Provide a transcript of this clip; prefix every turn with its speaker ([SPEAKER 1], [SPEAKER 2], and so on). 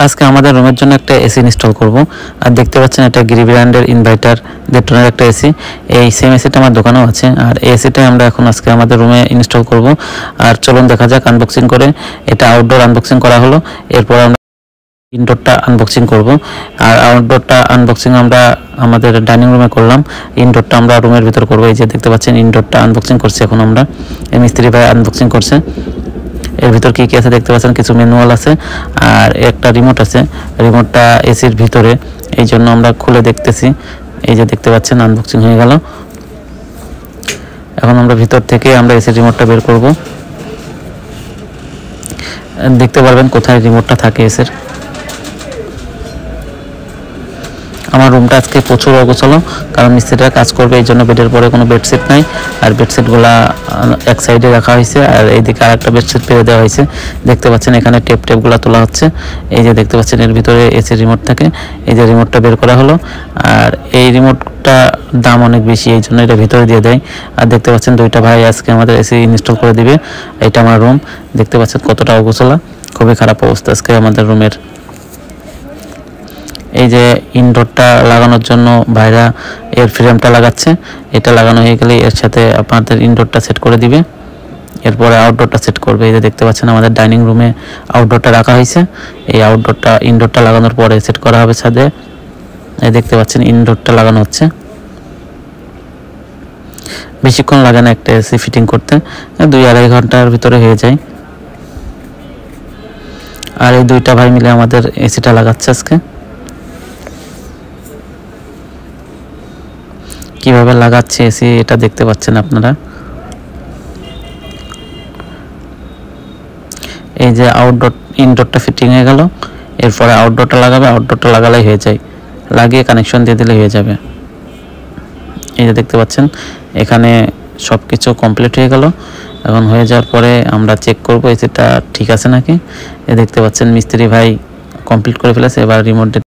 [SPEAKER 1] আজকে আমাদের রুমের জন্য একটা এসি ইনস্টল করব। আর দেখতে পাচ্ছেন এটা গিরি ব্র্যান্ডের ইনভার্টার দেড়টনের একটা এসি। এই সেম এসিটা আমার দোকানেও আছে, আর এই এসিটাই আমরা এখন আজকে আমাদের রুমে ইনস্টল করব। আর চলুন দেখা যাক আনবক্সিং করে। এটা আউটডোর আনবক্সিং করা হলো, এরপর আমরা ইনডোরটা আনবক্সিং করব। আর আউটডোরটা আনবক্সিং আমরা আমাদের ডাইনিং রুমে করলাম, ইনডোরটা আমরা রুমের ভিতর করব। এই যে দেখতে পাচ্ছেন ইনডোরটা আনবক্সিং করছি এখন আমরা, এই মিস্ত্রি ভাই আনবক্সিং করছে। এর ভিতর কি কি আছে দেখতে পাচ্ছেন, কিছু ম্যানুয়াল আছে আর একটা রিমোট আছে। রিমোটটা এসির ভিতরে, এই জন্য আমরা খুলে দেখতেছি। এই যে দেখতে পাচ্ছেন আনবক্সিং হয়ে গেল। এখন আমরা ভিতর থেকে আমরা এসির রিমোটটা বের করব। দেখতে পারবেন কোথায় রিমোটটা থাকে এসির। আমার রুমটা আজকে প্রচুর অগোছালো, কারণ মিস্ত্রিরা কাজ করবে, এই জন্য বেডের পরে কোনো বেডশিট নাই। আর বেডশিটগুলো এক সাইডে রাখা হয়েছে, আর এইদিকে আরেকটা বেডশিট পেরে দেওয়া হয়েছে। দেখতে পাচ্ছেন এখানে টেপগুলো তোলা হচ্ছে। এই যে দেখতে পাচ্ছেন এর ভিতরে এসি রিমোট থাকে। এই যে রিমোটটা বের করা হলো, আর এই রিমোটটা দাম অনেক বেশি, এই জন্য এটা ভিতরে দিয়ে দেয়। আর দেখতে পাচ্ছেন দুইটা ভাই আজকে আমাদের এসি ইনস্টল করে দিবে। এটা আমার রুম, দেখতে পাচ্ছেন কতটা অগোছালো, খুবই খারাপ অবস্থা আজকে আমাদের রুমের। এই যে ইনডোরটা লাগানোর জন্য ভাইরা এর ফ্রেমটা লাগাচ্ছে। এটা লাগানো হয়ে গেলে এর সাথে আপনাদের ইনডোরটা সেট করে দিবে, এরপরে আউটডোরটা সেট করবে। এই যে দেখতে পাচ্ছেন আমাদের ডাইনিং রুমে আউটডোরটা রাখা হয়েছে। এই ইনডোরটা লাগানোর পরে সেট করা হবে ছাদে। এই দেখতে পাচ্ছেন ইনডোরটা লাগানো হচ্ছে। বেশিক্ষণ লাগে না একটা এসি ফিটিং করতে, 2-2.5 ঘন্টার ভিতরে হয়ে যায়। আর এই দুইটা ভাই মিলে আমাদের এসিটা লাগাচ্ছে আজকে। কিভাবে লাগাচ্ছে এসি এটা দেখতে পাচ্ছেন আপনারা। এই যে ইনডোরটা ফিটিং হয়ে গেল, এরপরে আউটডোরটা লাগাবে। আউটডোরটা লাগালেই হয়ে যায়, লাগিয়ে কানেকশন দিয়ে দিলে হয়ে যাবে। এই যে দেখতে পাচ্ছেন এখানে সব কিছু কমপ্লিট হয়ে গেল। এখন হয়ে যাওয়ার পরে আমরা চেক করব এসিটা ঠিক আছে নাকি। এই দেখতে পাচ্ছেন মিস্ত্রি ভাই কমপ্লিট করে ফেলেছে। এবার রিমোট দিয়ে